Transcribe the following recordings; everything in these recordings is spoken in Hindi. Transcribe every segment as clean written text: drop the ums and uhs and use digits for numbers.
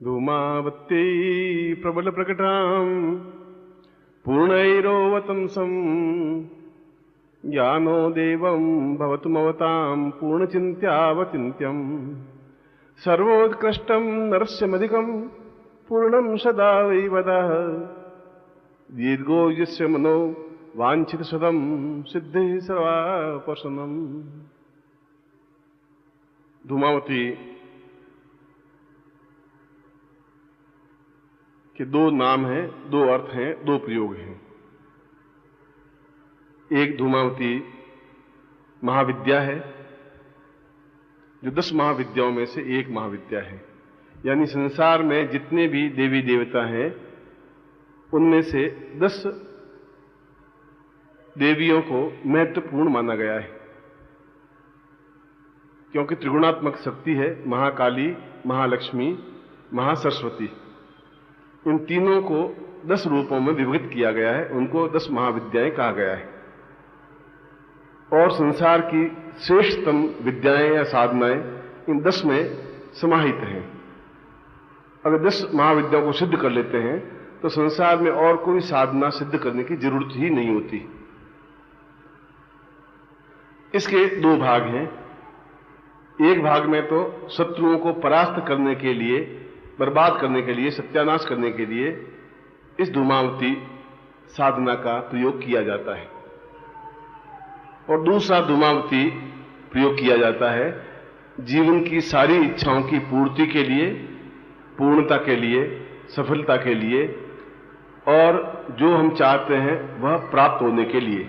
धूमावत्यै प्रबलप्रकटाम् पूर्णैरोवतंसम् ज्ञानो देवं भवतुमवताम् पूर्णचिन्त्यावचिन्त्यम् सर्वोत्कृष्टं नरस्यमधिकम् पूर्णं सदा वै वदः दीर्घो यस्य मनो वाञ्छितसदं सिद्धिः सर्वापशनम्। धूमावती के दो नाम हैं, दो अर्थ हैं, दो प्रयोग हैं। एक धूमावती महाविद्या है जो 10 महाविद्याओं में से एक महाविद्या है, यानी संसार में जितने भी देवी देवता हैं उनमें से 10 देवियों को महत्वपूर्ण माना गया है, क्योंकि त्रिगुणात्मक शक्ति है। महाकाली, महालक्ष्मी, महासरस्वती, इन तीनों को 10 रूपों में विभक्त किया गया है, उनको 10 महाविद्याएं कहा गया है। और संसार की श्रेष्ठतम विद्याएं या साधनाएं इन 10 में समाहित हैं। अगर 10 महाविद्याओं को सिद्ध कर लेते हैं तो संसार में और कोई साधना सिद्ध करने की जरूरत ही नहीं होती। इसके 2 भाग हैं। एक भाग में तो शत्रुओं को परास्त करने के लिए, बर्बाद करने के लिए, सत्यानाश करने के लिए इस धूमावती साधना का प्रयोग किया जाता है, और दूसरा धूमावती प्रयोग किया जाता है जीवन की सारी इच्छाओं की पूर्ति के लिए, पूर्णता के लिए, सफलता के लिए, और जो हम चाहते हैं वह प्राप्त होने के लिए।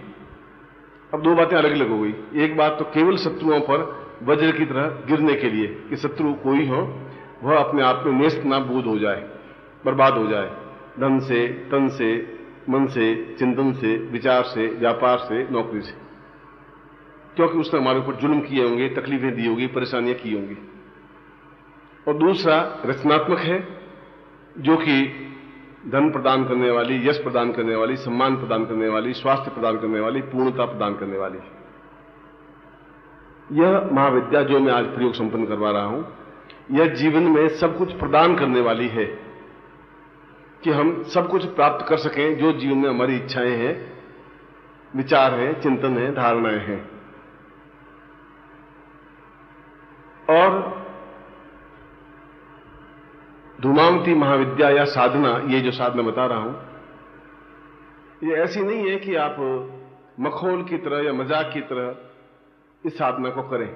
अब 2 बातें अलग अलग हो गई। एक बात तो केवल शत्रुओं पर वज्र की तरह गिरने के लिए कि शत्रु कोई हो वह अपने आप में नेस्त नाबूद हो जाए, बर्बाद हो जाए, धन से, तन से, मन से, चिंतन से, विचार से, व्यापार से, नौकरी से, क्योंकि उसने हमारे ऊपर जुल्म किए होंगे, तकलीफें दी होंगी, परेशानियां की होंगी। और दूसरा रचनात्मक है, जो कि धन प्रदान करने वाली, यश प्रदान करने वाली, सम्मान प्रदान करने वाली, स्वास्थ्य प्रदान करने वाली, पूर्णता प्रदान करने वाली। यह महाविद्या जो मैं आज प्रयोग संपन्न करवा रहा हूं, यह जीवन में सब कुछ प्रदान करने वाली है कि हम सब कुछ प्राप्त कर सकें जो जीवन में हमारी इच्छाएं हैं, विचार हैं, चिंतन है, धारणाएं हैं। और धूमावती महाविद्या या साधना, ये जो साधना बता रहा हूं, ये ऐसी नहीं है कि आप मखौल की तरह या मजाक की तरह इस साधना को करें।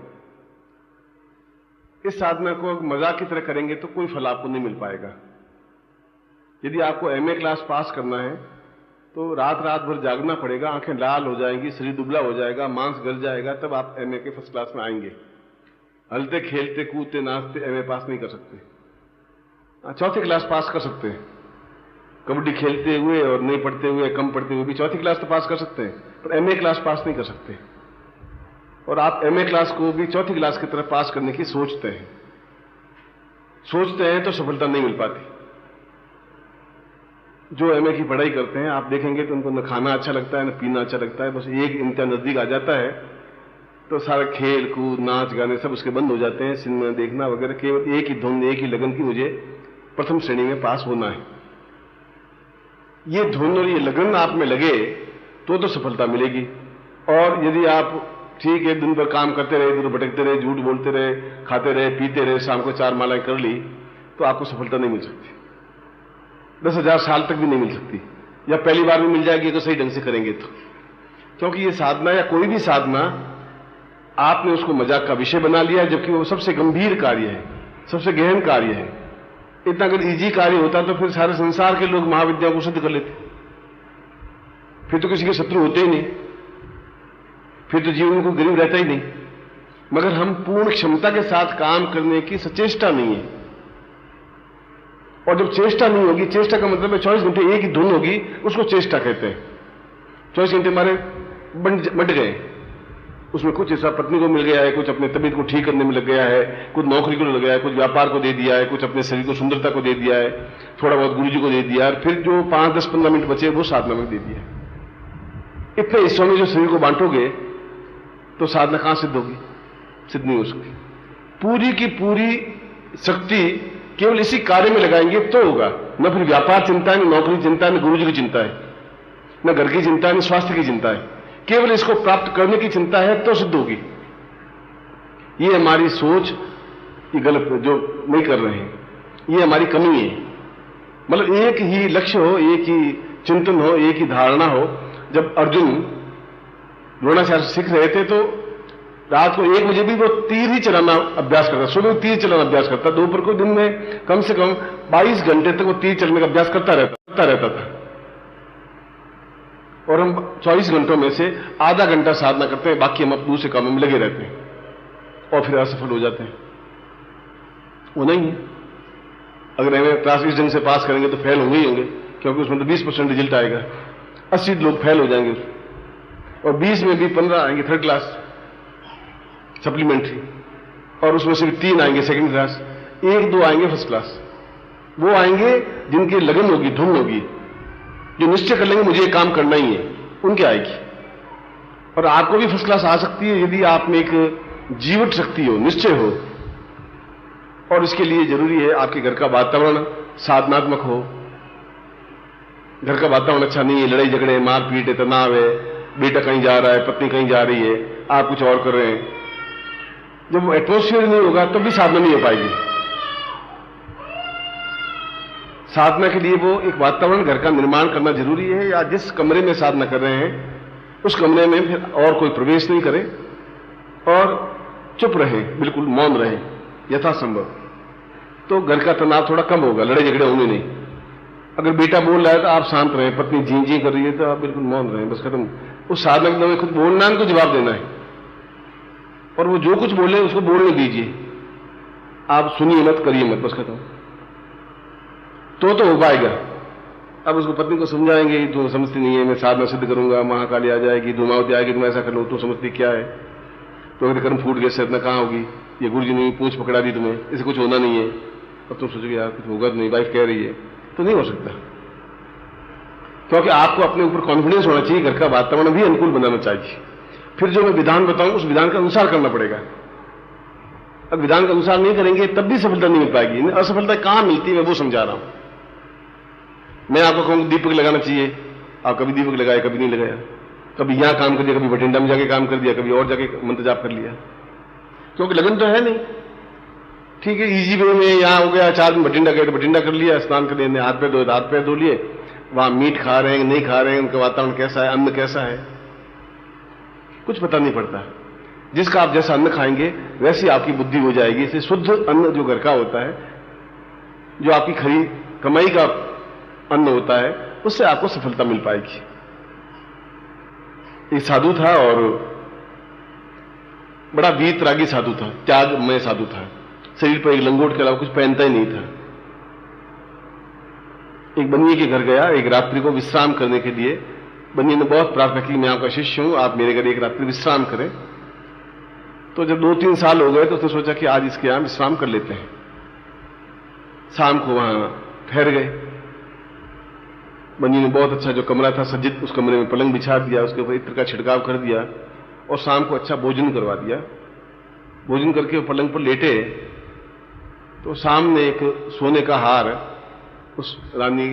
इस साधना को मजाक की तरह करेंगे तो कोई फल आपको नहीं मिल पाएगा। यदि आपको एमए क्लास पास करना है तो रात रात भर जागना पड़ेगा, आंखें लाल हो जाएंगी, शरीर दुबला हो जाएगा, मांस गल जाएगा, तब आप एमए के फर्स्ट क्लास में आएंगे। हलते खेलते कूदते नाचते एमए पास नहीं कर सकते। 4थी क्लास पास कर सकते हैं, कबड्डी खेलते हुए और नहीं पढ़ते हुए, कम पढ़ते हुए भी 4थी क्लास तो पास कर सकते हैं, पर एमए क्लास पास नहीं कर सकते। और आप एमए क्लास को भी 4थी क्लास की तरफ पास करने की सोचते हैं तो सफलता नहीं मिल पाती। जो एमए की पढ़ाई करते हैं आप देखेंगे तो उनको न खाना अच्छा लगता है, न पीना अच्छा लगता है। बस एक इम्तिहान नजदीक आ जाता है तो सारा खेल कूद, नाच गाने सब उसके बंद हो जाते हैं, सिनेमा देखना वगैरह। केवल एक ही धुन, एक ही लगन की मुझे प्रथम श्रेणी में पास होना है। ये धुन और ये लगन आप में लगे तो सफलता मिलेगी। और यदि आप ठीक है दिन भर काम करते रहे, इधर भटकते रहे, झूठ बोलते रहे, खाते रहे, पीते रहे, शाम को 4 मालाएं कर ली, तो आपको सफलता नहीं मिल सकती। 10,000 साल तक भी नहीं मिल सकती, या पहली बार भी मिल जाएगी तो सही ढंग से करेंगे तो। क्योंकि ये साधना या कोई भी साधना आपने उसको मजाक का विषय बना लिया है, जबकि वो सबसे गंभीर कार्य है, सबसे गहन कार्य है। इतना अगर इजी कार्य होता तो फिर सारे संसार के लोग महाविद्या को सिद्ध कर लेते, फिर तो किसी के शत्रु होते ही नहीं, फिर तो जीवन को गरीब रहता ही नहीं। मगर हम पूर्ण क्षमता के साथ काम करने की सचेष्टा नहीं है। और जब चेष्टा नहीं होगी, चेष्टा का मतलब है 24 घंटे एक ही धुन होगी, उसको चेष्टा कहते हैं। 24 घंटे हमारे बंट गए, उसमें कुछ हिस्सा पत्नी को मिल गया है, कुछ अपने तबीयत को ठीक करने में लग गया है, कुछ नौकरी को लग गया है, कुछ व्यापार को दे दिया है, कुछ अपने शरीर को सुंदरता को दे दिया है, थोड़ा बहुत गुरुजी को दे दिया है, फिर जो 5, 10, 15 मिनट बचे वो साधना में दे दिया। इतने हिस्सों में जो शरीर को बांटोगे तो साधना कहां सिद्ध होगी? सिद्ध नहीं हो सकती। पूरी की पूरी शक्ति केवल इसी कार्य में लगाएंगे तो होगा। न फिर व्यापार चिंता है, न नौकरी चिंता है, न गुरु जी की चिंता है, न घर की चिंता है, न स्वास्थ्य की चिंता है। केवल इसको प्राप्त करने की चिंता है तो सिद्ध होगी। ये हमारी सोच, ये गलत जो नहीं कर रहे हैं, ये हमारी कमी है। मतलब एक ही लक्ष्य हो, एक ही चिंतन हो, एक ही धारणा हो। जब अर्जुन द्रोणाचार्य से सीख रहे थे तो रात को 1 बजे भी वो तीर ही चलाना अभ्यास करता, सुबह तीर चलाना अभ्यास करता, दोपहर को दिन में कम से कम 22 घंटे तक वो तीर चलने का अभ्यास करता रहता था। और हम 24 घंटों में से आधा घंटा साधना करते हैं, बाकी हम दूसरे कामों में लगे रहते हैं और फिर असफल हो जाते हैं। वो नहीं है। अगर हमें क्लास इस ढंग से पास करेंगे तो फेल होंगे ही होंगे, क्योंकि उसमें तो 20% रिजल्ट आएगा, 80 लोग फेल हो जाएंगे और 20 में भी 15 आएंगे थर्ड क्लास सप्लीमेंट्री, और उसमें से भी 3 आएंगे सेकंड क्लास, 1-2 आएंगे फर्स्ट क्लास। वो आएंगे जिनकी लगन होगी, धुन होगी, जो निश्चय कर लेंगे मुझे ये काम करना ही है, उनके आएगी। और आपको भी फर्स्ट क्लास आ सकती है यदि आप में एक जीवट शक्ति हो, निश्चय हो। और इसके लिए जरूरी है आपके घर का वातावरण साधनात्मक हो। घर का वातावरण अच्छा नहीं है, लड़ाई झगड़े, मारपीट है, तनाव है, बेटा कहीं जा रहा है, पत्नी कहीं जा रही है, आप कुछ और कर रहे हैं। जब वो एटमोस्फियर नहीं होगा तब भी साधना नहीं हो पाएगी। साधना के लिए वो एक वातावरण घर का निर्माण करना जरूरी है। या जिस कमरे में साधना कर रहे हैं उस कमरे में फिर और कोई प्रवेश नहीं करे और चुप रहे, बिल्कुल मौन रहे यथासंभव, तो घर का तनाव थोड़ा कम होगा, लड़ाई झगड़े होंगे नहीं। अगर बेटा बोल रहा है तो आप शांत रहें, पत्नी जी जी कर रही है तो आप बिल्कुल मौन रहें, बस खत्म। उस साधना के में खुद बोलना है, उनको जवाब देना है, और वो जो कुछ बोले उसको बोलने दीजिए, आप सुनिए मत, करिए मत, बस खत्म। तो हो पाएगा। अब उसको पत्नी को समझाएंगे, तू समझती नहीं है, मैं साधना सिद्ध करूंगा, महाकाली आ जाएगी, धूमावती आएगी, तुम ऐसा कर लो, तू समझती क्या है, तो अगर कर्म फूट गए साधना कहां होगी, ये गुरु जी ने पूंछ पकड़ा दी तुम्हें, इसे कुछ होना नहीं है, और तुम सोचोगे यार कुछ होगा तो नहीं, वाइफ कह रही है, तो नहीं हो सकता। क्योंकि आपको अपने ऊपर कॉन्फिडेंस होना चाहिए, घर का वातावरण भी अनुकूल बनाना चाहिए। फिर जो मैं विधान बताऊं उस विधान के अनुसार करना पड़ेगा। अब विधान के अनुसार नहीं करेंगे तब भी सफलता नहीं मिल पाएगी। असफलता कहां मिलती है मैं वो समझा रहा हूं। मैं आपको कहूंगा दीपक लगाना चाहिए, आप कभी दीपक लगाए, कभी नहीं लगाया, कभी यहां काम कर दिया, कभी बठिंडा में जाके काम कर दिया, कभी और जाके मंत्र जाप कर लिया, क्योंकि लगन तो है नहीं। ठीक है, इजी वे में यहां हो गया, 4 दिन बठिंडा गए तो बठिंडा कर लिया, स्नान कर लिया, हाथ पैर धो लिए, वहां मीट खा रहे हैं नहीं खा रहे हैं, उनका वातावरण कैसा है, अन्न कैसा है, कुछ पता नहीं पड़ता। जिसका आप जैसा अन्न खाएंगे वैसी आपकी बुद्धि हो जाएगी। इससे शुद्ध अन्न जो घर का होता है, जो आपकी खरी कमाई का अन्न होता है, उससे आपको सफलता मिल पाएगी। एक साधु था और बड़ा वीतरागी साधु था, त्यागमय साधु था, शरीर पर एक लंगोट के अलावा कुछ पहनता ही नहीं था। एक बनिए के घर गया एक रात्रि को विश्राम करने के लिए। बनिए ने बहुत प्रार्थना की, मैं आपका शिष्य हूं, आप मेरे घर एक रात्रि विश्राम करें। तो जब 2-3 साल हो गए तो उसने सोचा कि आज इसके यहां विश्राम कर लेते हैं। शाम को वहां ठहर गए। बनिए ने बहुत अच्छा जो कमरा था सज्जित, उस कमरे में पलंग बिछा दिया, उसके ऊपर इत्र का छिड़काव कर दिया और शाम को अच्छा भोजन करवा दिया। भोजन करके वो पलंग पर लेटे तो सामने एक सोने का हार उस रानी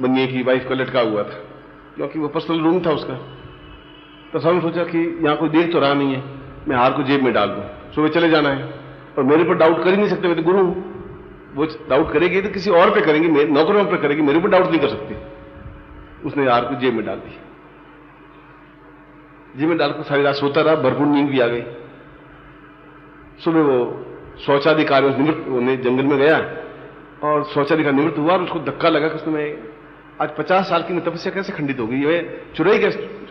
बनिए की वाइफ का लटका हुआ था, क्योंकि वो पर्सनल रूम था उसका। तो सामने सोचा कि यहां कोई देख तो रहा नहीं है, मैं हार को जेब में डाल दूं, सुबह चले जाना है, और मेरे पर डाउट कर ही नहीं सकते, मैं तो गुरु हूं। वो डाउट करेगी तो किसी और पे करेंगे, नौकरों पे करेगी, मेरे पर डाउट नहीं कर सकती। उसने हार को जेब में डाल दी। जेब में डालकर सारी रात सोता रहा, भरपूर नींद भी आ गई। सुबह वो शौचादि कार्य निवृत्त जंगल में गया और शौचालय का निवृत्त हुआ और उसको धक्का लगा कि उसने आज 50 साल की तपस्या कैसे खंडित हो गई, ये चुराई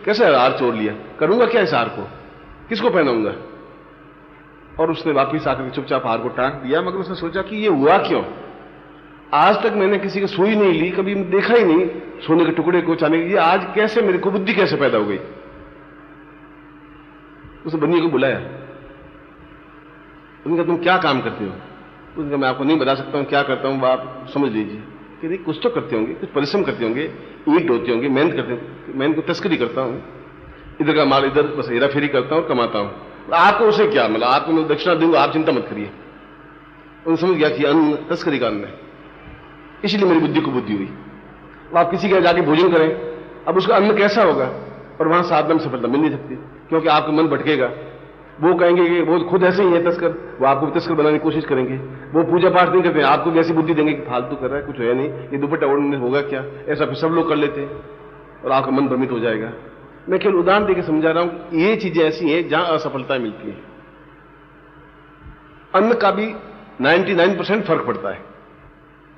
कैसे हार चोर लिया, करूंगा क्या इस हार को, किसको पहनाऊंगा। और उसने वापिस आकर चुपचाप हार को टांग दिया। मगर उसने सोचा कि ये हुआ क्यों, आज तक मैंने किसी की सुई नहीं ली, कभी देखा ही नहीं सोने के टुकड़े को चाने की, आज कैसे मेरे को बुद्धि कैसे पैदा हो गई। उसने बनिए को बुलाया, उसने कहा तुम क्या काम करते हो। उसने कहा मैं आपको नहीं बता सकता हूं क्या करता हूं, आप समझ लीजिए। कि नहीं कुछ तो करते होंगे, कुछ परिश्रम करते होंगे, ईंट ढोते होंगे, मेहनत करते होंगे। मैं इनको तस्करी करता हूं, इधर का माल इधर बस हेरा फेरी करता हूं, कमाता हूं। आपको उसे क्या, मतलब आपको मैं दक्षिणा दूंगा, आप चिंता मत करिए। उन्होंने समझ गया कि अन्न तस्करी का अन्न है, इसलिए मेरी बुद्धि को बुद्धि हुई। अब आप किसी के यहाँ जाके भोजन करें, अब उसका अन्न कैसा होगा, और वहां साधना में सफलता मिल नहीं सकती, क्योंकि आपका मन भटकेगा। वो कहेंगे कि वो खुद ऐसे ही है तस्कर, वो आपको भी तस्कर बनाने की कोशिश करेंगे। वो पूजा पाठ नहीं करते, आपको भी ऐसी बुद्धि देंगे कि फालतू कर रहा है, कुछ है नहीं, ये दुपट्टा ओढ़ने होगा क्या, ऐसा फिर सब लोग कर लेते हैं और आपका मन भ्रमित हो जाएगा। मैं केवल उदाहरण देकर समझा रहा हूं, ये चीजें ऐसी हैं जहां असफलताएं मिलती हैं। अन्न का भी 99% फर्क पड़ता है,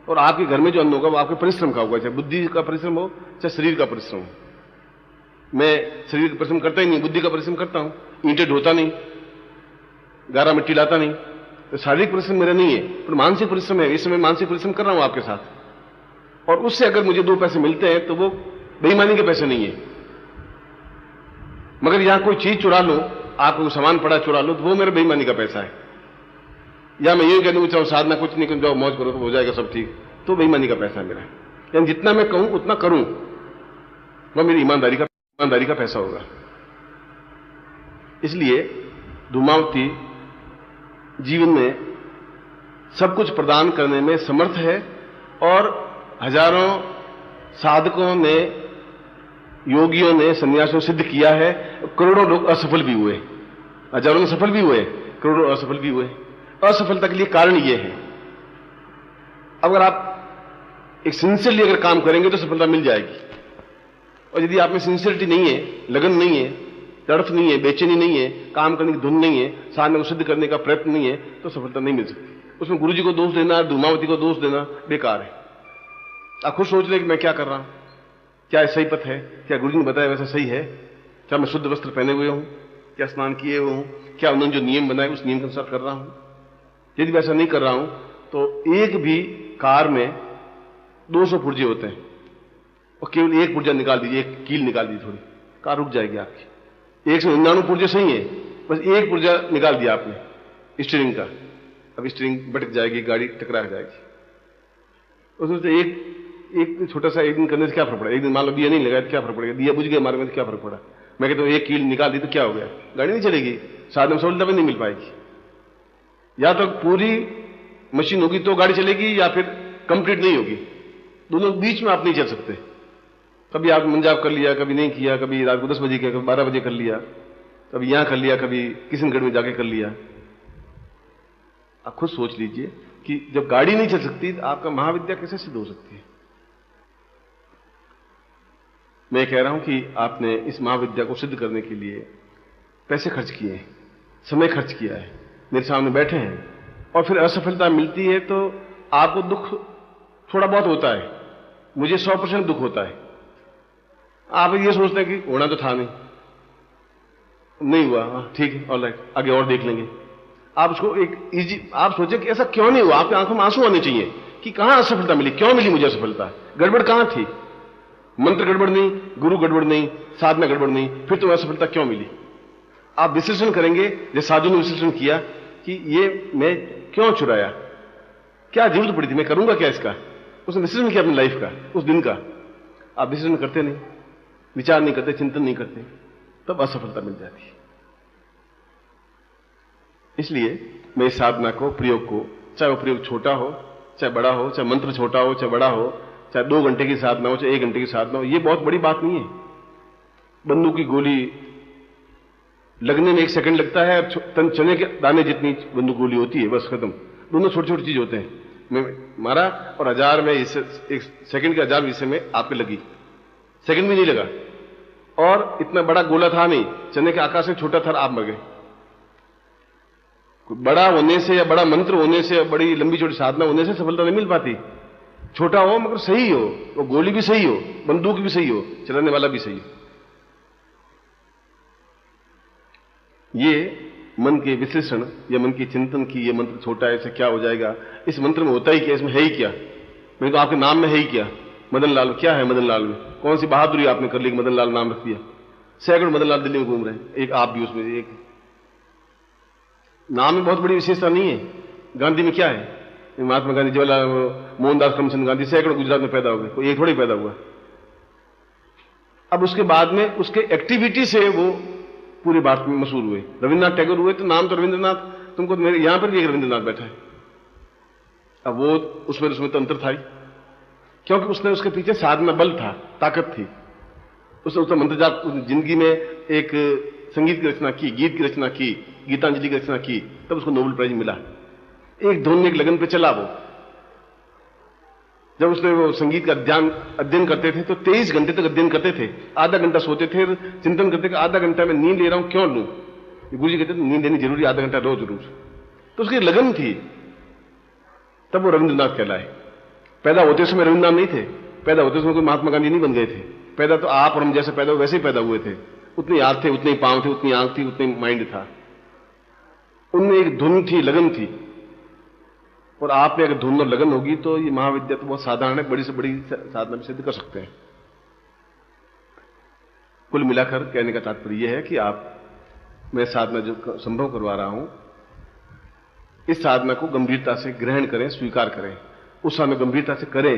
और आपके घर में जो अन्न होगा वो आपके परिश्रम का होगा, चाहे बुद्धि का परिश्रम हो चाहे शरीर का परिश्रम हो। मैं शरीर का परिश्रम करता ही नहीं, बुद्धि का परिश्रम करता हूं, ईंटें ढोता नहीं, गारा मिट्टी लाता नहीं, तो शारीरिक परिश्रम मेरा नहीं है, पर मानसिक परिश्रम है। इस समय मानसिक परिश्रम कर रहा हूं आपके साथ, और उससे अगर मुझे 2 पैसे मिलते हैं तो वो बेईमानी के पैसे नहीं है। मगर यहां कोई चीज चुरा लो, आपको सामान पड़ा चुरा लो, तो वो मेरा बेईमानी का पैसा है। या मैं ये कह दूं चाहो साधना कुछ नहीं, जाओ मौज करो तो हो जाएगा सब ठीक, तो बेईमानी का पैसा है मेरा। यानी जितना मैं कहूं उतना करूं, वह मेरी ईमानदारी का पैसा होगा। इसलिए धूमावती जीवन में सब कुछ प्रदान करने में समर्थ है, और हजारों साधकों ने, योगियों ने, सन्यासियों ने सिद्ध किया है। करोड़ों लोग असफल भी हुए, हजारों में सफल भी हुए, करोड़ों असफल भी हुए। असफलता के लिए कारण यह है, अगर आप एक सिंसियरली अगर काम करेंगे तो सफलता मिल जाएगी, और यदि आप में सिंसियरिटी नहीं है, लगन नहीं है, तड़फ नहीं है, बेचैनी नहीं है, काम करने की धुन नहीं है, साधना को सिद्ध करने का प्रयत्न नहीं है, तो सफलता नहीं मिल सकती। उसमें गुरु जी को दोष देना, धूमावती को दोष देना बेकार है। आप खुद सोच लें कि मैं क्या कर रहा हूं, क्या सही पथ है, क्या गुरु जी ने बताया वैसा सही है, क्या मैं शुद्ध वस्त्र पहने हुए हूं, क्या स्नान किए हुए हूं, क्या उन्होंने जो नियम बनाए उस नियम के अनुसार कर रहा हूं। यदि वैसा नहीं कर रहा हूं तो एक भी कार में 200 पुर्जे होते हैं, और केवल एक पुर्जा निकाल दीजिए, एक कील निकाल दीजिए, थोड़ी कार रुक जाएगी आपकी। 199 पुर्जे सही है, बस एक पुर्जा निकाल दिया आपने स्टीयरिंग का, अब स्टीयरिंग भटक जाएगी, गाड़ी टकरा जाएगी। उसमें से एक छोटा सा एक दिन करने से क्या फर्क पड़ा, एक दिन मान लो दिया नहीं लगाया तो क्या फर्क पड़ेगा, दिया बुझ गया मार्ग में तो क्या फर्क पड़ा। मैं कहता हूं एक कील निकाल दी तो क्या हो गया, गाड़ी नहीं चलेगी, साधन में सफलता भी नहीं मिल पाएगी। या तो पूरी मशीन होगी तो गाड़ी चलेगी, या फिर कंप्लीट नहीं होगी, दोनों बीच में आप नहीं चल सकते। कभी आप मंजाब कर लिया, कभी नहीं किया, कभी रात को 10 बजे किया, कभी 12 बजे कर लिया, कभी यहां कर लिया, कभी किशनगढ़ में जाके कर लिया। आप खुद सोच लीजिए कि जब गाड़ी नहीं चल सकती तो आपका महाविद्या कैसे सिद्ध हो सकती है। मैं कह रहा हूं कि आपने इस महाविद्या को सिद्ध करने के लिए पैसे खर्च किए, समय खर्च किया है, मेरे सामने बैठे हैं, और फिर असफलता मिलती है तो आपको दुख थोड़ा बहुत होता है, मुझे 100% दुख होता है। आप ये सोचते हैं कि होना तो था नहीं हुआ, ठीक है, ऑलराइट, आगे और देख लेंगे। आप उसको एक इजी, आप सोचे कि ऐसा क्यों नहीं हुआ, आपकी आंखों में आंसू आने चाहिए कि कहां असफलता मिली, क्यों मिली मुझे असफलता, गड़बड़ कहां थी, मंत्र गड़बड़ नहीं, गुरु गड़बड़ नहीं, साधना गड़बड़ नहीं, फिर तो असफलता क्यों मिली। आप विश्लेषण करेंगे, जैसे साधु ने विश्लेषण किया कि ये मैं क्यों चुराया, क्या जरूरत पड़ी थी, मैं करूंगा क्या इसका, उसने विश्लेषण किया अपनी लाइफ का, उस दिन का। आप विश्लेषण करते नहीं, विचार नहीं करते, चिंतन नहीं करते, तब असफलता मिल जाती है। इसलिए मैं इस साधना को, प्रयोग को, चाहे वो प्रयोग छोटा हो चाहे बड़ा हो, चाहे मंत्र छोटा हो चाहे बड़ा हो, चाहे 2 घंटे की साधना हो चाहे 1 घंटे की साधना हो, ये बहुत बड़ी बात नहीं है। बंदूक की गोली लगने में 1 सेकंड लगता है, तन चने के दाने जितनी बंदूक गोली होती है, बस खत्म। दोनों छोटी छोटी चीज होते हैं, मैं मारा और 1000 में 1 सेकंड के 1000 विषय में आपके लगी, सेकंड भी नहीं लगा, और इतना बड़ा गोला था नहीं, चने के आकार से छोटा था, आप मर गए। बड़ा होने से या बड़ा मंत्र होने से या बड़ी लंबी चौड़ी साधना होने से सफलता नहीं मिल पाती। छोटा हो मगर सही हो, वो गोली भी सही हो, बंदूक भी सही हो, चलाने वाला भी सही हो। ये मन के विश्लेषण या मन के चिंतन की, ये मंत्र छोटा है, इससे क्या हो जाएगा, इस मंत्र में होता ही क्या, इसमें है ही क्या, मैं तो आपके नाम में है ही क्या, मदन लाल, क्या है मदन लाल में, कौन सी बहादुरी आपने कर ली कि मदन लाल नाम रख दिया। सैकड़ों मदन लाल दिल्ली में घूम रहे हैं, एक आप भी उसमें, एक नाम में बहुत बड़ी विशेषता नहीं है। गांधी में क्या है, महात्मा गांधी, जवाहरलाल, मोहनदास करमचंद गांधी, सैकड़ों गुजरात में पैदा हो गए, कोई एक थोड़ी पैदा हुआ। अब उसके बाद में उसके एक्टिविटी से वो पूरे भारत में मशहूर हुए। रविन्द्रनाथ टैगोर हुए तो नाम तो रविन्द्रनाथ, तुमको मेरे यहां पर भी एक रविन्द्रनाथ बैठा है, अब वो उसमें तो अंतर था ही, क्योंकि उसने उसके पीछे साधना बल था, ताकत थी। उसने मंत्र जाप जिंदगी में एक संगीत की रचना की, गीत की रचना की, गीतांजलि की रचना की, तब उसको नोबेल प्राइज मिला। एक धुन एक लगन पे चला वो। जब उसने वो संगीत का अध्ययन करते थे तो 23 घंटे तक अध्ययन करते थे। आधा घंटा सोते थे, चिंतन करते कि आधा घंटा मैं नींद ले रहा हूं, क्यों लूं? गुरु जी कहते थे नींद लेनी जरूरी, आधा घंटा रोज। तो उसकी लगन थी, तब वो रविंद्रनाथ कहलाए। पैदा होते समय रविंद्रनाथ नहीं थे, पैदा होते समय कोई महात्मा गांधी नहीं बन गए थे। पैदा तो आप और हम जैसे पैदा हुए वैसे ही पैदा हुए थे। उतनी हाथ थे, उतने ही पांव थे, उतनी आंख थी, उतनी माइंड था। उनमें एक धुन थी, लगन थी। और आप में अगर धुन और लगन होगी तो ये महाविद्या तो बहुत साधारण है, बड़ी से बड़ी साधना भी सिद्ध कर सकते हैं। कुल मिलाकर कहने का तात्पर्य यह है कि मैं साधना जो संभव करवा रहा हूं, इस साधना को गंभीरता से ग्रहण करें, स्वीकार करें, उस साधना गंभीरता से करें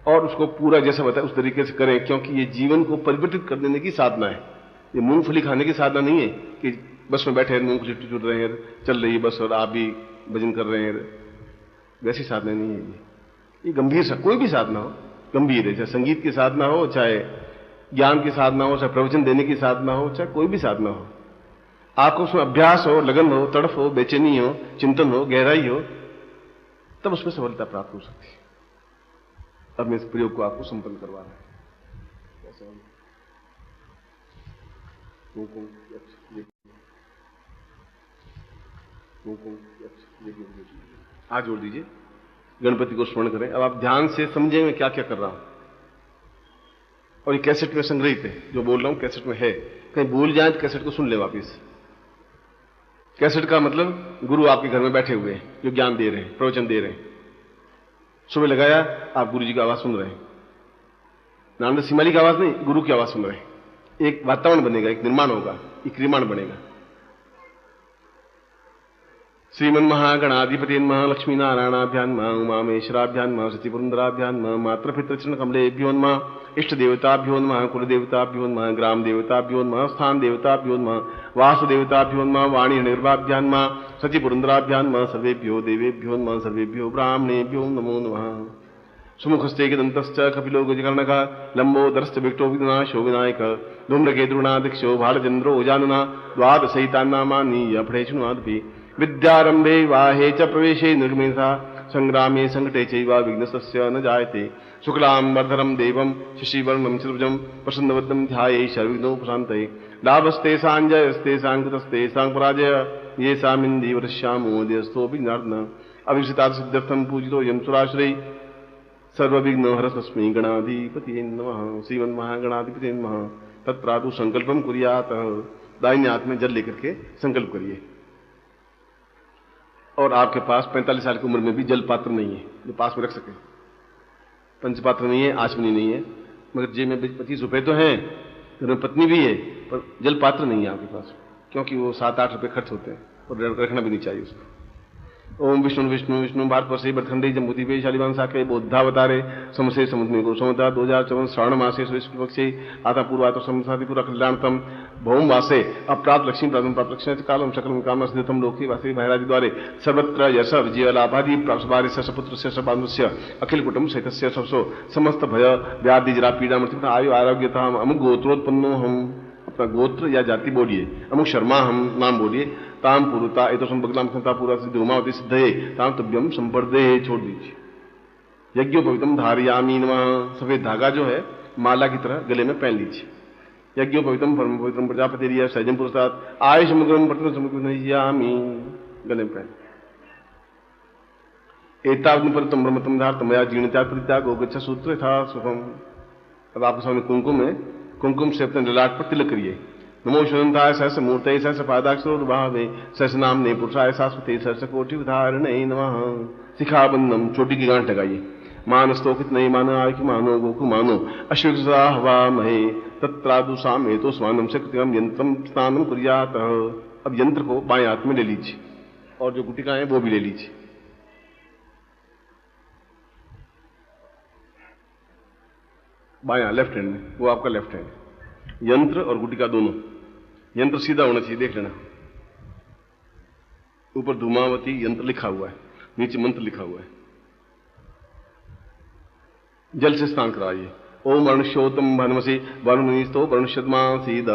और उसको पूरा जैसा बताया उस तरीके से करें, क्योंकि ये जीवन को परिवर्तित कर देने की साधना है। ये मूंगफली खाने की साधना नहीं है कि बस में बैठे मूंगफली चुट रहे हैं, चल रही है बस और आप भी भजन कर रहे हैं, वैसी साधना नहीं है ये गंभीर कोई भी साधना हो गंभीर है, चाहे संगीत की साधना हो, चाहे ज्ञान की साधना हो, चाहे प्रवचन देने की साधना हो, चाहे कोई भी साधना हो। आपको उसमें अभ्यास हो, लगन हो, तड़फ हो, बेचैनी हो, चिंतन हो, गहराई हो, तब उसमें सफलता प्राप्त हो सकती है। अब मैं इस प्रयोग को आपको संपन्न करवा रहा हूं। हाथ जोड़ दीजिए, गणपति को स्मरण करें। अब आप ध्यान से समझें मैं क्या क्या कर रहा हूं। और ये कैसेट में संग्रहित है, जो बोल रहा हूं कैसेट में है, कहीं भूल जाए तो कैसेट को सुन ले वापिस। कैसेट का मतलब गुरु आपके घर में बैठे हुए हैं, जो ज्ञान दे रहे हैं, प्रवचन दे रहे हैं। सुबह लगाया, आप गुरु जी की आवाज सुन रहे हैं, नानद सिमाली की आवाज नहीं, गुरु की आवाज सुन रहे हैं। एक वातावरण बनेगा, एक निर्माण होगा, एक क्रियमाण बनेगा। श्रीमन महागणाधिपति नमः, लक्ष्मी नारायणाभ्यान नमः, उमामेश्वराभ्यान नमः, सतीपुरंदराभ्यान नमः, मातृपितृचरण कमलेभ्यो नमः, इष्ट देवताभ्यो नमः, कुल देवताभ्यो नमः, ग्राम देवताभ्यो नमः, स्थान देवताभ्यो नमः, वास्तु देवताभ्यो नमः, वाणी निर्वाभ्यान नमः, सतीपुरंदराभ्यान नमः, सर्वेभ्यो देवेभ्यो नमः, सर्वेभ्यो ब्राह्मणेभ्यो नमो नमः। सुमुखस्ते दंतश्च कपिलो गजकर्णक लंबोदरश्च विक्टो विघ्नाशो विनायक धूम्रकेतुर्नादिक्षो भालचंद्रो ओजानना द्वादशैतान्नामानि यफणेषुनादपि विद्यारंभे वाहे च प्रवेशे निर्गमेधा संग्रामे संकटे चैव विघ्नस्य न जायते। शुक्लांबरधरं देवं शशिवर्णं चतुर्भुजं प्रसन्नवदनं ध्यायेत् सर्वविघ्नोपशान्तये। लाभस्ते सांजयस्ते सांकृतस्ते सांपराजय ये सामिन्दीवरश्यामो देस्तोऽपि विघ्नार्दन। अभिषितात् सिद्ध्यर्थं पूजितो यं सुराश्रये सर्वविघ्न हरस्मै गणाधिपतये नमः। श्रीमन्महागणाधिपतये नमः। तत्प्रातु संकल्पम कुर्यात्। दाहिने हाथ में जल लेकर के संकल्प करिए। और आपके पास 45 साल की उम्र में भी जल पात्र नहीं है जो पास में रख सके। पंचपात्र नहीं है, आचमनी नहीं है, मगर जेब में 25 रुपए तो हैं, घर में पत्नी भी है, पर जल पात्र नहीं है आपके पास, क्योंकि वो 7-8 रुपए खर्च होते हैं और रखना भी नहीं चाहिए उसको। ओम विष्णु विष्णु विष्णु भारतवर्षे भरतखंडे जम्बूद्वीपे शालिवान शाखे बौद्धावतारे समसे समुद्र को समता 2014 श्रावण मासे शुक्ल पक्षे आता पूर्वातो समसादि पूरा कल्याणतम भौम वासे अपराध लक्ष्मी प्राप्त प्राप्त लक्ष्मी कालम सकल काम सिद्धतम लोके वासे भैरादि द्वारे सर्वत्र यश विजय लाभादि प्राप्तवारे सपुत्र से सबांधुस्य अखिल कुटुंब सहितस्य सबसो समस्त भय व्याधि जरा पीड़ा मृत्यु आयु आरोग्यता अमुक गोत्रोत्पन्नो हम। अपना गोत्र या जाति बोलिए, अमुक शर्मा हम नाम बोलिए। ताम पुरुता ए तो संभगलाम संता पूरा सिद्ध उमावती सिद्धये ताम तुभ्यम संपर्दे छोड़ दीजिए। यज्ञोपवितम धारयामी नमः। सफेद धागा जो है माला की तरह गले में पहन लीजिए। यज्ञोपवितम परम पवित्रम प्रजापति सैजन पुरस्ताद आयुष समुद्रम पटन समुद्रयामी गले में पहन। एतावग्नि पर तम ब्रह्मतम धार तमया जीर्णता परित्याग गोगच्छ सूत्र था सुखम। अब आपके सामने कुमकुम है, कुमकुम से अपने ललाट पर तिलक करिए। नमो शुनंताय सहस मूर्तये सहस पादाक्षरोर्भावे सहस नामने पुरुषाय शाश्वते सहस कोटि उदाहरणे नमः। शिखाबंधम चोटी की गांठ लगाइए। मानस्तोकित नहीं मानो आयु मानो गोकु मानो अश्विसा हवा महे तत्रादु सामे तो स्वानम से कृतिम यंत्रम स्नानम कुर्यात। अब यंत्र को बाएं हाथ में ले लीजिए और जो गुटिकाएं वो भी ले लीजिए। बायां लेफ्ट हैंड में, वो आपका लेफ्ट हैंड। यंत्र और गुटिका दोनों। यंत्र सीधा होना चाहिए, देख लेना ऊपर धूमावती यंत्र लिखा हुआ है। नीचे मंत्र लिखा हुआ है। जल से स्नान कराइए। ओम वर्णश्योतम भनमसी वरुणीस्तो वर्णशतमासीद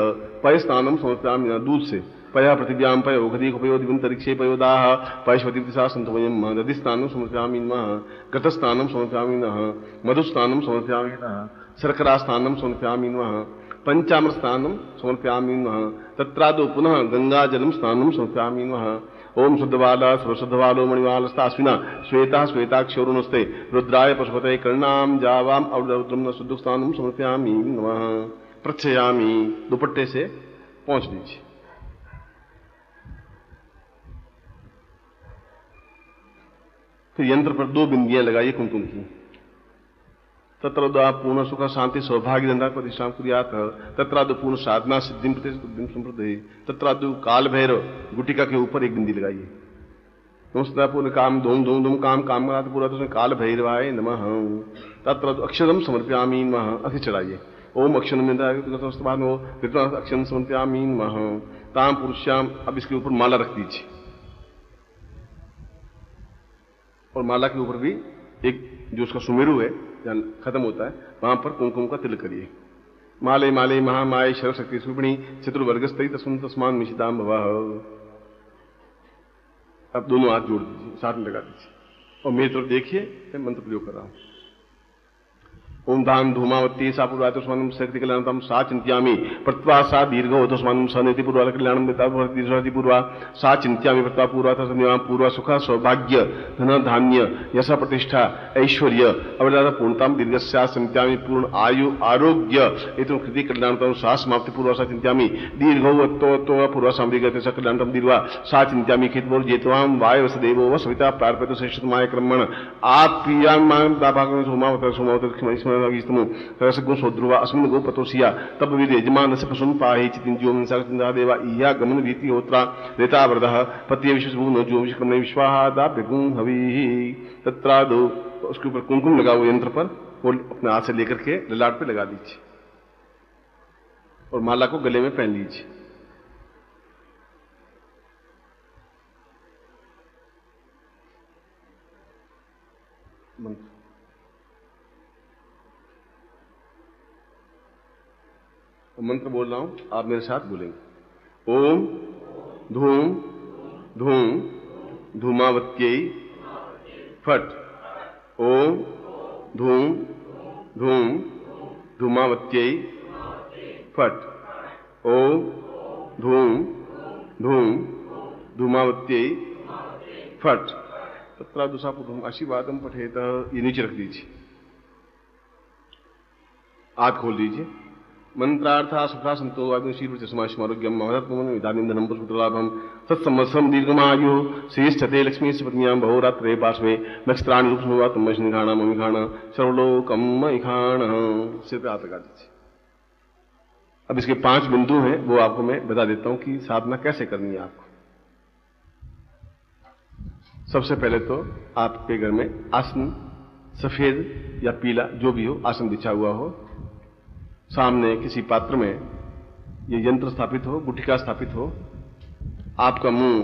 पय स्नानम समर्पयामि। दूध से पया पृथिव्याम पय ओघदी उपयो दिवंतरिक्षे पयोदाह पयश्वती दिशा संतवयम दधि स्नानम समर्पयामि नमः। घृत स्नानम समर्पयामि नमः। मधु स्नानम समर्पयामि नमः। शर्करा स्नानम समर्पयामि नमः। पंचामृत स्नानम समर्पयामि नमः। तत्रादौ पुनः गंगा जलम स्नानम समर्पयामि नमः। ओम शुद्धबाला सर्वशुद्धबालो मणिमालस्तास्विना श्वेता श्वेताक्षोरुणस्ते रुद्राय पशुपतये कर्णाम जावाम अवरुद्रम शुद्ध स्नानम समर्पयामि नमः। प्रच्छयामि। दुपट्टे से पहुंच लीजिए। फिर यंत्र पर 2 बिंदियां लगाइए कुमकुम की। तत्रादौ पूर्ण सुख शांति सौभाग्य धंधा प्रतिष्ठा कुर्यात्। तत्रादौ पूर्ण साधना सिद्धिं प्रतिष्ठिं संप्रदे। तत्रादौ काल भैरव गुटिका के ऊपर 1 बिंदी लगाइए। नमस्ते पूर्ण काम धूम धूम धूम काम काम कराते पूरा तो काल भैरवाय नमः। तत्रादौ अक्षरम समर्पयामि नमः। अक्षर चढ़ाइए। ओम अक्षरम अक्षरम समर्पयामि नमः। ताम पुरुष्याम। अब इसके ऊपर माला रख दीजिए और माला के ऊपर भी एक जो उसका सुमेरु है जहां खत्म होता है वहां पर कुमकुम का तिलक करिए। माले माले महामाय शक्ति स्वरूपिणी चतुर्वर्गस्तई तस्मिन् तस्मान् मिशितां भवः। अब दोनों हाथ जोड़ दीजिए, साथ में लगा दीजिए और मेरी तरफ देखिए। मैं मंत्र प्रयोग कर रहा हूं। ओम दान धूमावती सा पूर्वातस्मानं शक्ति कल्याणतम सा चिंत्यामि प्रत्वा सा दीर्घोतस्मानं सनेति पूर्वा कल्याणं देता भवति पूर्वा सा चिंत्यामि प्रत्वा पूर्वा तस्मिन् पूर्वा सुख सौभाग्य धन धान्य यश प्रतिष्ठा ऐश्वर्य अवलाद पूर्णताम दीर्घस्या चिंत्यामि पूर्ण आयु आरोग्य एतम कृति कल्याणतम सा समाप्ति पूर्वा सा चिंत्यामि दीर्घोत्तो पूर्वा सामधिगते स कल्याणतम दीर्घा सा चिंत्यामि खितवोर जेतवाम वायवस देवो व सविता प्रार्पयतु श्रेष्ठतमाय कर्मण आप प्रियामान दाभागं सोमावत सोमावत गुण सोध्रुवा अस्मिन् गोपतोषिया तब विद यजमान से पशुन पाहि चितिंजो मनसा देवा इया गमन भीति होत्रा रेता वरदः पत्य विश्वभू न जो विश्वकर्म विश्वाहादाप्य गुण हवि। तत्रादौ उसके ऊपर कुमकुम लगा हुआ यंत्र पर वो अपने हाथ से लेकर के ललाट पे लगा दीजिए और माला को गले में पहन लीजिए। मंत्र बोल रहा हूं, आप मेरे साथ बोलेंगे। ओम धूम धूम धूमावत्यै फट। ओम धूम धूम धूमावत्यै फट। ओम धूम धूम धूमावत्यै फट। तत्रा दुसापुधुम आशीर्वादम पठेत। ये नीचे रख दीजिए, हाथ खोल दीजिए। मंत्रार्था सुखा संतो वाग्शीर्वचस्मारोग्यम महत्वम पुत्रलाभम सत्संवत्सरम दीर्घमायु श्रेष्ठते लक्ष्मी पत्नियां बहुरात्रे पार्श्वे नक्षत्राणि रूपसंवातम ममिघाण सर्वलोकम ममिघाण। सिर पे हाथ लगा दीजिए। अब इसके 5 बिंदु हैं, वो आपको मैं बता देता हूं कि साधना कैसे करनी है आपको। सबसे पहले तो आपके घर में आसन सफेद या पीला जो भी हो आसन बिछा हुआ हो, सामने किसी पात्र में ये यंत्र स्थापित हो, गुटिका स्थापित हो, आपका मुंह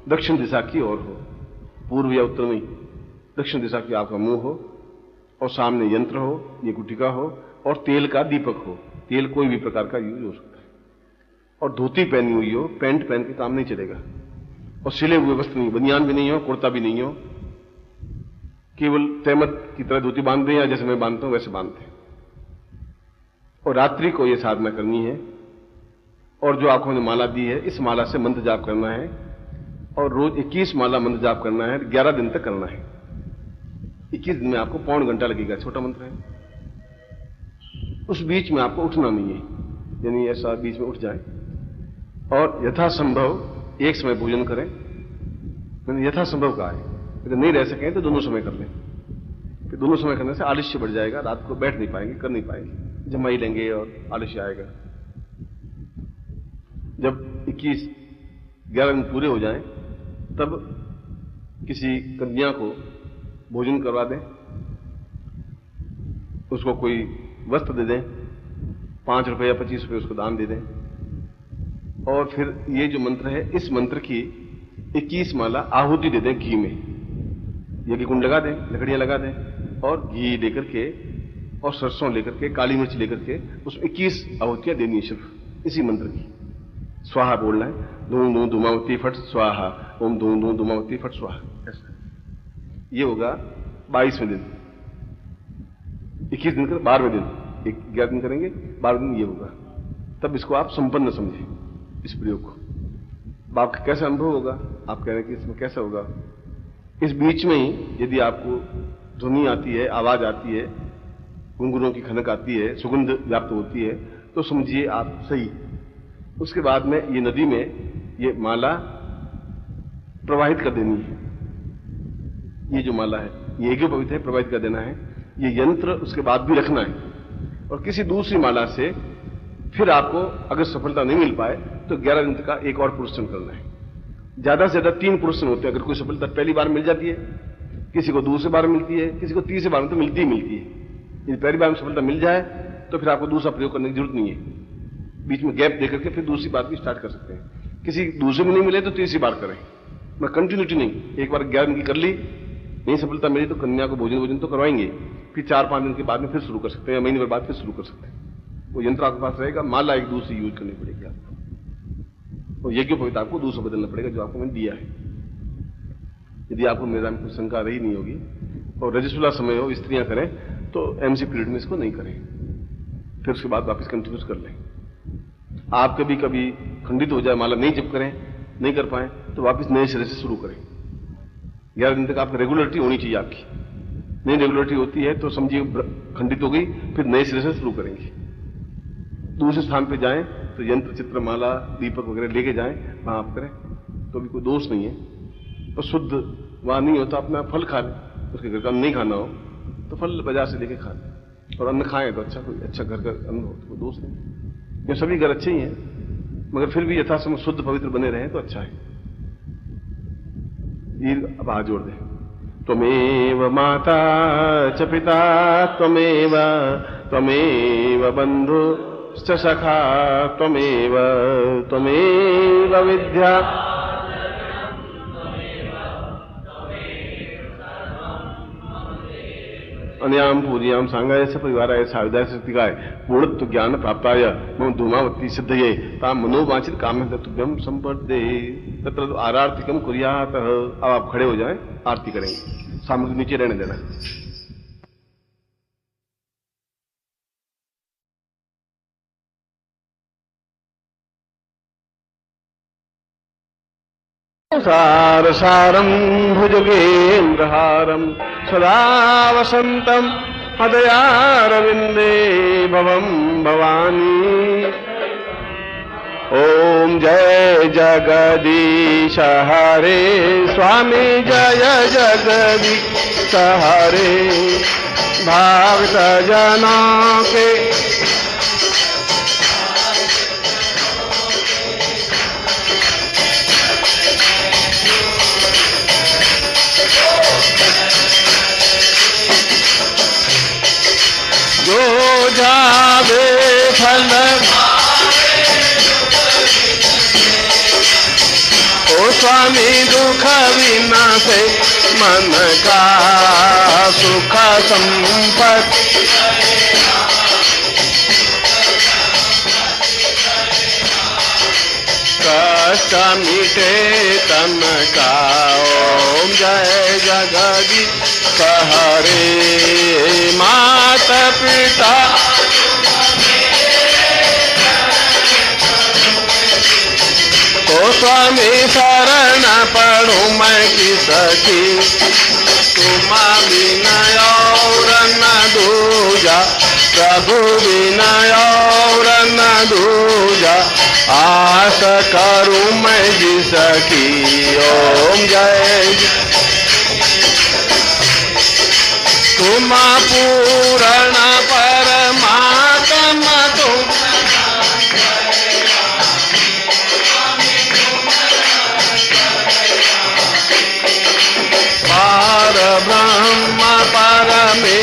दक्षिण दिशा की ओर हो, पूर्व या उत्तर में दक्षिण दिशा की आपका मुंह हो और सामने यंत्र हो, ये गुटिका हो और तेल का दीपक हो। तेल कोई भी प्रकार का यूज हो सकता है और धोती पहनी हुई हो, पैंट पहन के काम नहीं चलेगा और सिले हुए वस्त्र नहीं, बनियान भी नहीं हो, कुर्ता भी नहीं हो, केवल तहमत की तरह धोती बांध दें या जैसे मैं बांधता हूं वैसे बांधते हैं। और रात्रि को यह साधना करनी है और जो आपको मैंने माला दी है इस माला से मंत्र जाप करना है और रोज 21 माला मंत्र जाप करना है, 11 दिन तक करना है। 21 दिन में आपको पौन घंटा लगेगा, छोटा मंत्र है। उस बीच में आपको उठना नहीं है, यानी ऐसा बीच में उठ जाए और यथासंभव एक समय भोजन करें। मैंने यथासंभव कहा है, अगर नहीं रह सकें तो दोनों समय कर लें। फिर दोनों समय करने से आलस्य बढ़ जाएगा, रात को बैठ नहीं पाएंगे, कर नहीं पाएंगे, जमाई लेंगे और आलस्य आएगा। जब 11 दिन पूरे हो जाएं, तब किसी कन्या को भोजन करवा दें, उसको कोई वस्त्र दे दें, 5 रुपए या 25 रुपए उसको दान दे दें और फिर ये जो मंत्र है इस मंत्र की 21 माला आहुति दे दें घी में। यज्ञ कुंड लगा दें, लकड़ियां लगा दें और घी लेकर के और सरसों लेकर के, काली मिर्च लेकर के उसमें 21 आहुतियां देनी है सिर्फ इसी मंत्र की। स्वाहा बोलना है, धूम धूम धूमावती फट स्वाहा, ओम धूम धूम धूमावती फट स्वाहा। ऐसा ये होगा 22वें दिन। 21 दिन कर 12वें दिन, 11 दिन करेंगे, 12वें दिन ये होगा। तब इसको आप संपन्न समझें इस प्रयोग को। अब आपका कैसा अनुभव होगा? आप कह रहे हैं कि इसमें कैसा होगा? इस बीच में ही यदि आपको ध्वनि आती है, आवाज आती है, घुंघरूओं की खनक आती है, सुगंध व्याप्त होती है, तो समझिए आप सही। उसके बाद में ये नदी में ये माला प्रवाहित कर देनी है। ये जो माला है ये एक पवित्र है, प्रवाहित कर देना है। ये यंत्र उसके बाद भी रखना है और किसी दूसरी माला से फिर आपको अगर सफलता नहीं मिल पाए तो 11 दिन का एक और पुरुषन करना है। ज्यादा से ज्यादा 3 पुरुषन होते हैं। अगर कोई सफलता पहली बार मिल जाती है, किसी को दूसरी बार मिलती है, किसी को तीसरी बार में तो मिलती ही मिलती है। यदि पहली बार में सफलता मिल जाए तो फिर आपको दूसरा प्रयोग करने की जरूरत नहीं है। बीच में गैप देकर के फिर दूसरी बार भी स्टार्ट कर सकते हैं। किसी दूसरे में नहीं मिले तो तीसरी बार करें, मैं कंटिन्यूटी नहीं। एक बार 11 दिन की कर ली, नहीं सफलता मिली तो कन्या को भोजन तो करवाएंगे, फिर 4-5 दिन के बाद में फिर शुरू कर सकते हैं, या महीने भर बाद फिर शुरू कर सकते हैं। वो यंत्र आपके पास रहेगा, माला एक दूसरी यूज करनी पड़ेगी आपको, और यज्ञ पवित्र आपको दूसरा बदलना पड़ेगा जो आपको मैंने दिया है। यदि आपको मेरा में कोई शंका रही नहीं होगी और रजस्वला समय हो, स्त्रियां करें तो एमसी पीरियड में इसको नहीं करें, फिर उसके बाद वापस कंटिन्यूस कर लें। आप कभी कभी खंडित हो जाए, माला नहीं जप करें, नहीं कर पाए तो वापस नए सिरे से शुरू करें। 11 दिन तक आपकी रेगुलरिटी होनी चाहिए आपकी। नहीं रेगुलरिटी होती है तो समझिए खंडित हो गई, फिर नए सिरे से शुरू करेंगे। दूसरे स्थान पे जाएं तो यंत्र, चित्र, माला, दीपक वगैरह लेके जाएं, वहां आप करें तो भी कोई दोष नहीं है। और शुद्ध वहां नहीं होता अपना फल खा लें, उसके घर का अन्न नहीं खाना हो तो फल बाजार से लेके खा लें, और अन्न खाएं तो अच्छा, कोई अच्छा घर का अन्न हो तो कोई दोष नहीं। ये सभी घर अच्छे ही हैं, मगर फिर भी यथासंभव शुद्ध पवित्र बने रहें तो अच्छा है। अब हाथ जोड़ दें। त्वमेव माता च पिता त्वमेव, त्वमेव बंधु च सखा त्वमेव, त्वमेव विद्या अन्याम पूजियाम सांगाय स परिवाराय साविदाय शक्तिकाय पूर्णत्व ज्ञान प्राप्ताय मम धूमावती सिद्धये ताम मनोवांछित कामं तत्भ्यम संपदे तत्र आरार्तिकम कुर्यात। अब आप खड़े हो जाएं, आरती करेंगे। सामग्री नीचे रहने देना। सार सारम भुजगेन्द्रहारम सदा वसंतम हृदयारविंदे भवम भवानी। ओम जय जगदीश हरे स्वामी जय जगदीश हरे। भागत जनों के जो जावे फल ओ स्वामी दुख विनाशे मन का सुख संपत्ति। कष्ट मिटे तन का। ओम जय जगदीश हरे। माता पिता तो स्वामी शरण पढ़ूं मैं की सखी। तुम विनय और न दूजा, प्रभु विनय और न दूजा। आस करूं मैं जिसकी। ओम जय तुम पूर्ण परमात्मा तुम। पार ब्रह्म परमे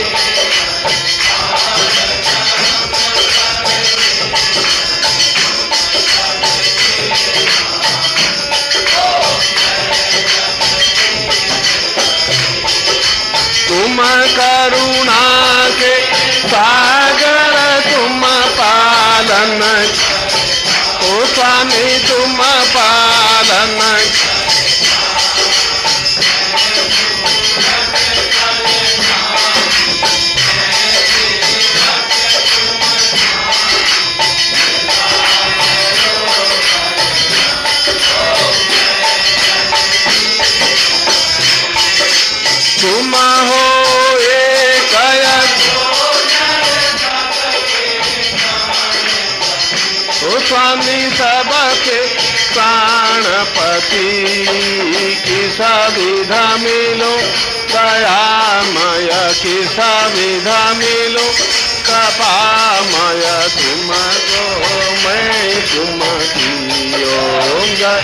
प्राणपति की सविधा मिलो, दयामय की सविधा मिलो, कृपामय तुमको मैं तुमकी ओम जय।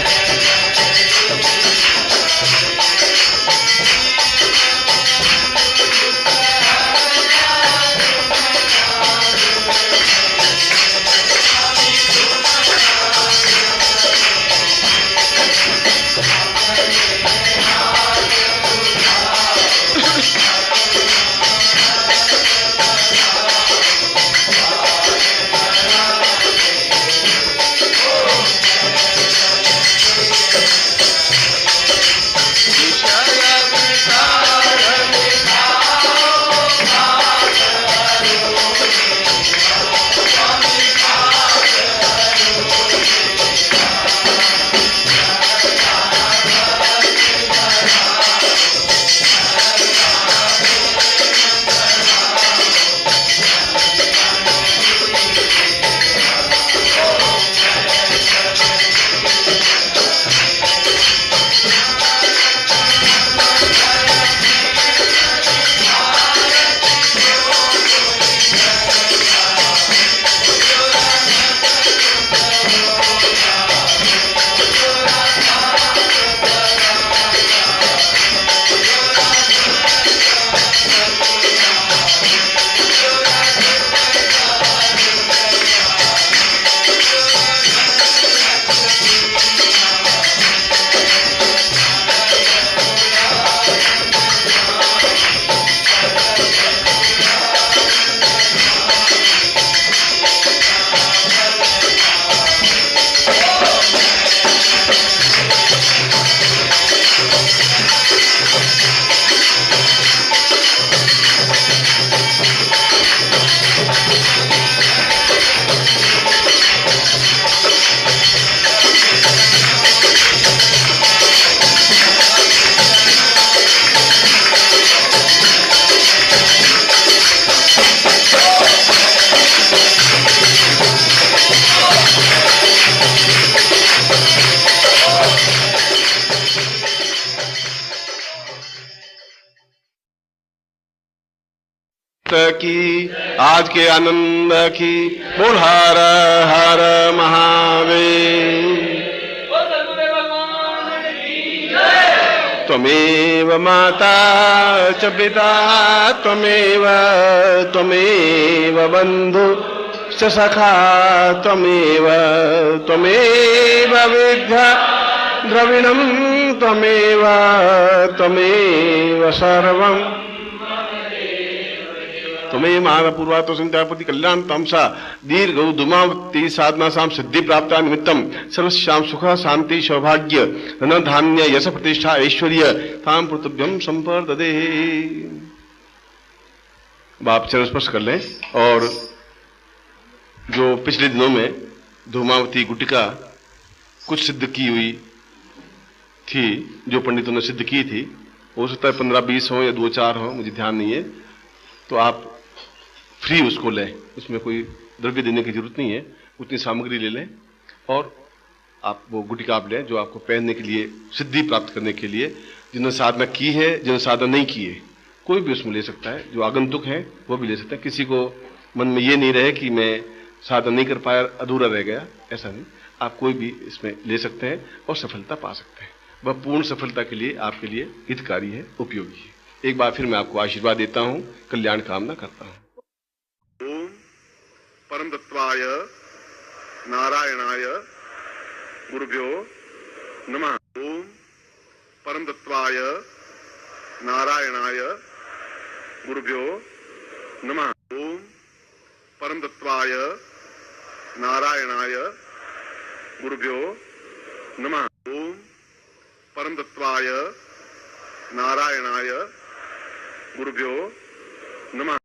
की आज के आनंद की बोल हर हर महादेव। त्वमेव माता च पिता त्वमेव त्वमेव बंधु च सखा त्वमेव त्वमेव विद्या द्रविणं त्वमेव त्वमेव सर्वं तुम्हें महापूर्वा तो संध्यापति कल्याण तमसा दीर्घ धूमावती साधना साम सिद्धि प्राप्त निमित्तम सर्वश्याम सुख शांति सौभाग्य धन धान्य यश प्रतिष्ठा ऐश्वर्य ताम पृथुभ्यम संपर्ददे। आप चरण स्पर्श कर लें। और जो पिछले दिनों में धूमावती गुटिका कुछ सिद्ध की हुई थी, जो पंडितों ने सिद्ध की थी, हो सकता है 15-20 हो या 2-4 हो, मुझे ध्यान नहीं है, तो आप फ्री उसको लें, उसमें कोई द्रव्य देने की जरूरत नहीं है, उतनी सामग्री ले लें और आप वो गुटिका आप लें जो आपको पहनने के लिए, सिद्धि प्राप्त करने के लिए, जिन्होंने साधना की है, जिन्होंने साधना नहीं की है, कोई भी उसमें ले सकता है। जो आगंतुक है वो भी ले सकता है। किसी को मन में ये नहीं रहे कि मैं साधना नहीं कर पाया, अधूरा रह गया, ऐसा नहीं। आप कोई भी इसमें ले सकते हैं और सफलता पा सकते हैं। वह पूर्ण सफलता के लिए आपके लिए हितकारी है, उपयोगी है। एक बार फिर मैं आपको आशीर्वाद देता हूं, कल्याण कामना करता हूं। ओम परम तत्वाय नारायणाय गुरुभ्यो नमः। ओम परम तत्वाय नारायणाय गुरुभ्यो नमः। ओम परम तत्वाय नारायणाय गुरुभ्यो नमः। ओम परम तत्वाय नारायणाय गुरुभ्यो नमः।